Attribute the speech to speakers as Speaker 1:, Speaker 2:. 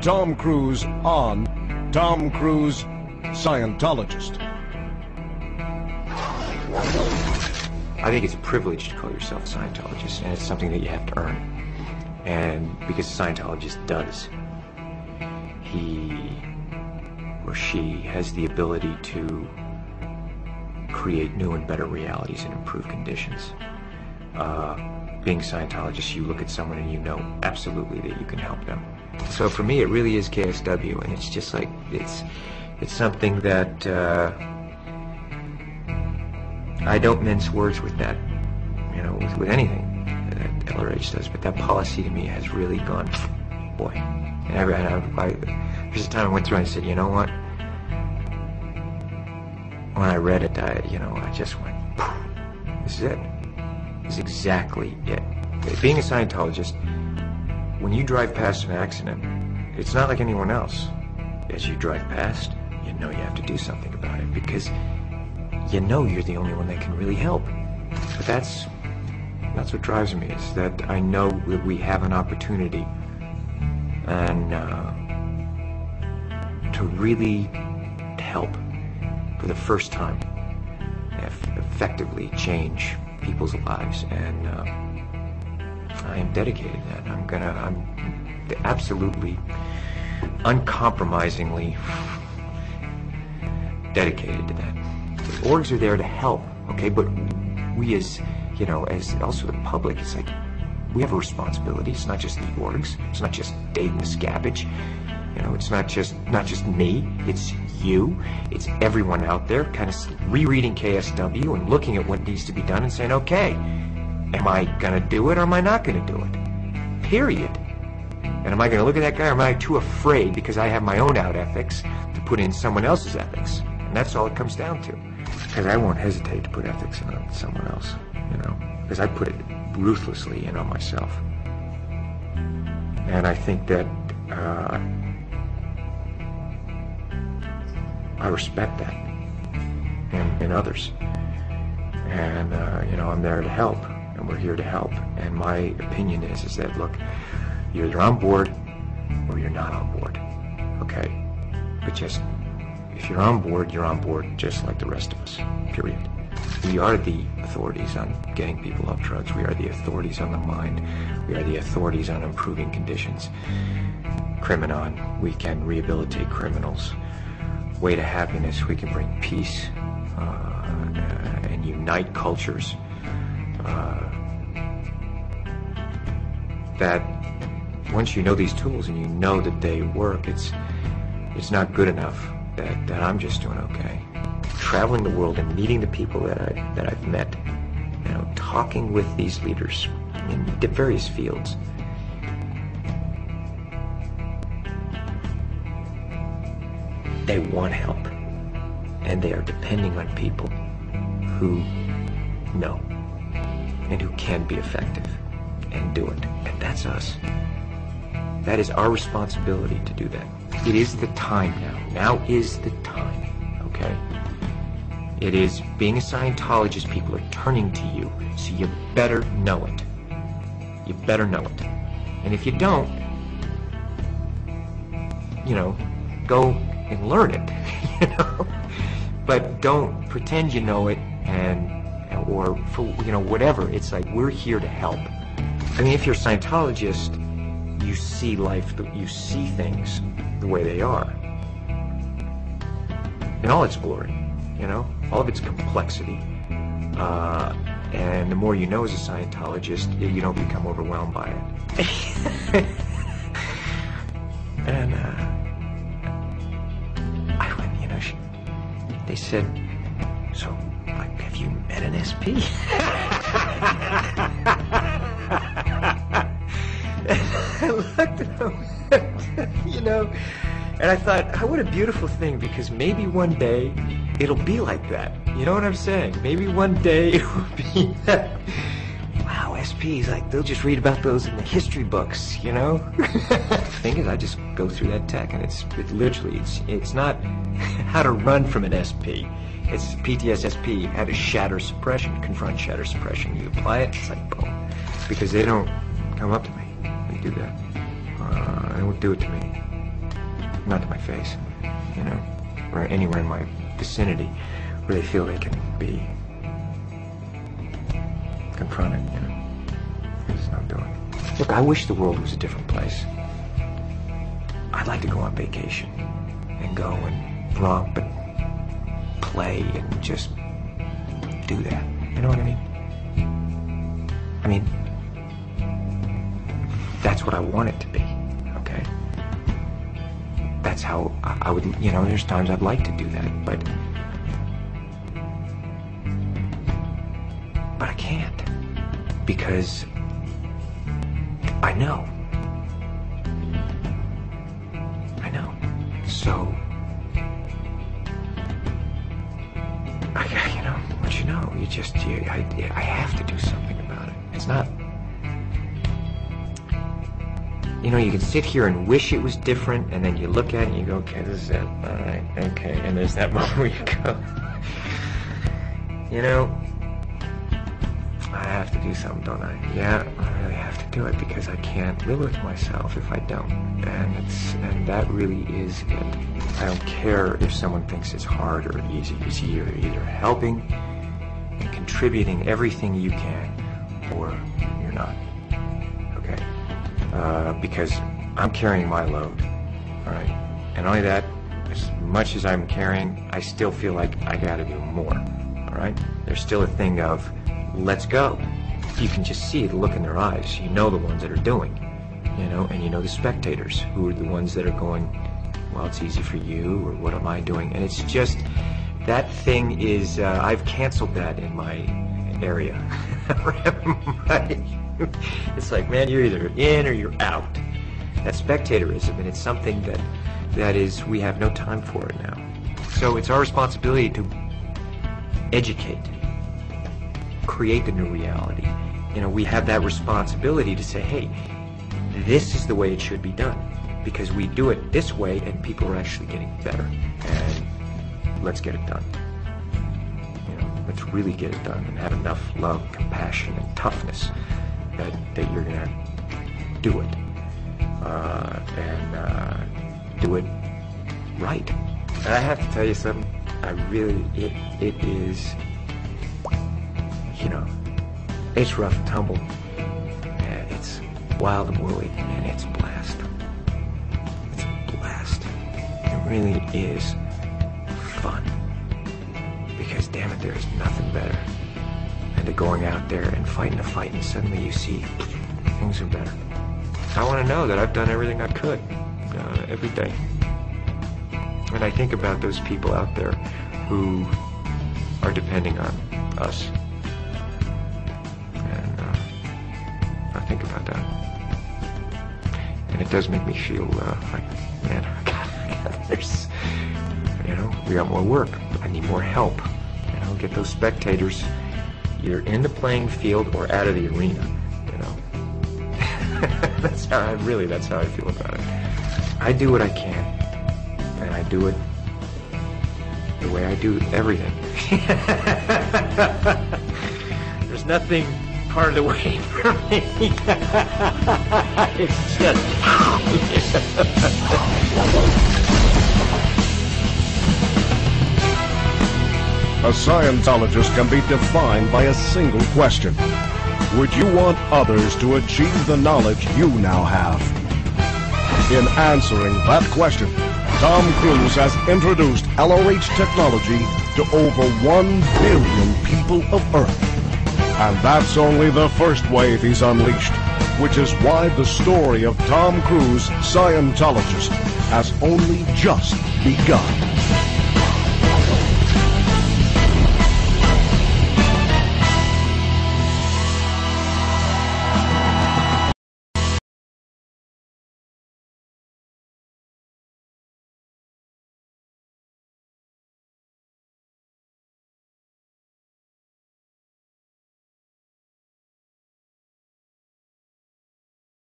Speaker 1: Tom Cruise on Tom Cruise Scientologist.
Speaker 2: I think it's a privilege to call yourself a Scientologist, and it's something that you have to earn. And because a Scientologist does, he or she has the ability to create new and better realities and improve conditions. Being a Scientologist, you look at someone and you know absolutely that you can help them. So for me, it really is KSW, and it's just like, it's something that I don't mince words with that, you know, with anything that LRH does, but that policy to me has really gone, boy. And there's a time I went through and I said, you know what? When I read it, I just went, this is it. This is exactly it. Being a Scientologist, when you drive past an accident, it's not like anyone else. As you drive past, you know you have to do something about it, because you know you're the only one that can really help. But that's what drives me, is that I know that we have an opportunity and to really help for the first time, effectively change people's lives, and I am dedicated to that. I'm absolutely, uncompromisingly dedicated to that. The orgs are there to help, okay, but we as, you know, as also the public, it's like, we have a responsibility. It's not just the orgs, it's not just Dave Miscavige, you know, it's not just me, it's you, it's everyone out there kind of rereading KSW and looking at what needs to be done and saying, okay, am I gonna do it or am I not gonna do it? Period. And am I gonna look at that guy, or am I too afraid because I have my own out ethics to put in someone else's ethics? And that's all it comes down to. Because I won't hesitate to put ethics in on someone else, you know, because I put it ruthlessly in on myself. And I think that I respect that in others. And, you know, I'm there to help, and we're here to help. And my opinion is that, look, you're either on board or you're not on board, okay? But just, if you're on board just like the rest of us, period. We are the authorities on getting people off drugs. We are the authorities on the mind. We are the authorities on improving conditions. Criminon, we can rehabilitate criminals. Way to happiness, we can bring peace and unite cultures. That once you know these tools and you know that they work, it's not good enough that I'm just doing okay. Traveling the world and meeting the people that I've met, you know, talking with these leaders in various fields. They want help, and they are depending on people who know and who can be effective and do it. And that's us. That is our responsibility to do that. It is the time now. Now is the time, okay? It is, being a Scientologist, people are turning to you, so you better know it. You better know it. And if you don't, you know, go and learn it, you know? But don't pretend you know it, or for, you know, whatever. It's like, we're here to help. I mean, if you're a Scientologist, you see life, you see things the way they are. In all its glory, you know? All of its complexity. And the more you know as a Scientologist, you don't become overwhelmed by it. And, I went, you know, they said, so, like, have you met an SP? I looked at them, you know, and I thought, oh, what a beautiful thing, because maybe one day it'll be like that. You know what I'm saying? Maybe one day it will be that. Wow, SPs, like, they'll just read about those in the history books, you know? The thing is, I just go through that tech, and it's literally, it's not how to run from an SP. It's PTSSP, how to shatter suppression, confront shatter suppression. You apply it, it's like, boom. Because they don't come up to me when you do that. They won't do it to me. not to my face, you know, or anywhere in my vicinity where they feel they can be confronted, you know. It's just not doing it. Look, I wish the world was a different place. I'd like to go on vacation and go and romp and play and just do that. You know what I mean? I mean, that's what I want it to be, okay? That's how I would, you know, there's times I'd like to do that, but I can't, because I know. So, you know, what you know, I have to do something about it. It's not, you know, you can sit here and wish it was different, and then you look at it and you go, okay, this is it, all right, okay, and there's that moment where you go, you know, I have to do something, don't I? Yeah, I really have to do it, because I can't live with myself if I don't, and that really is it. I don't care if someone thinks it's hard or easy. You're either helping and contributing everything you can, or you're not. Okay? Because I'm carrying my load. All right? And only that, as much as I'm carrying, I still feel like I got to do more. All right? There's still a thing of, let's go. You can just see the look in their eyes. You know the ones that are doing. You know, and you know the spectators, who are the ones that are going, well, it's easy for you, or what am I doing? And it's just, that thing is, I've canceled that in my area. It's like, man, you're either in or you're out. That spectatorism, and it's something that is, we have no time for it now. So it's our responsibility to educate, create the new reality. You know, we have that responsibility to say, hey, this is the way it should be done. Because we do it this way, and people are actually getting better. And let's get it done. You know, let's really get it done, and have enough love, compassion, and toughness that you're gonna do it, and do it right. And I have to tell you something. I really, it is, you know, it's rough and tumble, and it's wild and woolly, and it's blast. It really is fun, because damn it, there's nothing better than to going out there and fighting a fight, and suddenly you see things are better. I want to know that I've done everything I could every day. And I think about those people out there who are depending on us, and I think about that, and it does make me feel like, man, there's, you know, we got more work. I need more help. You know, get those spectators either in the playing field or out of the arena. You know, that's how I feel about it. I do what I can, and I do it the way I do everything. There's nothing part of the way for me. It's just.
Speaker 1: A Scientologist can be defined by a single question. Would you want others to achieve the knowledge you now have? In answering that question, Tom Cruise has introduced LRH technology to over 1 billion people of Earth. And that's only the first wave he's unleashed, which is why the story of Tom Cruise, Scientologist, has only just begun.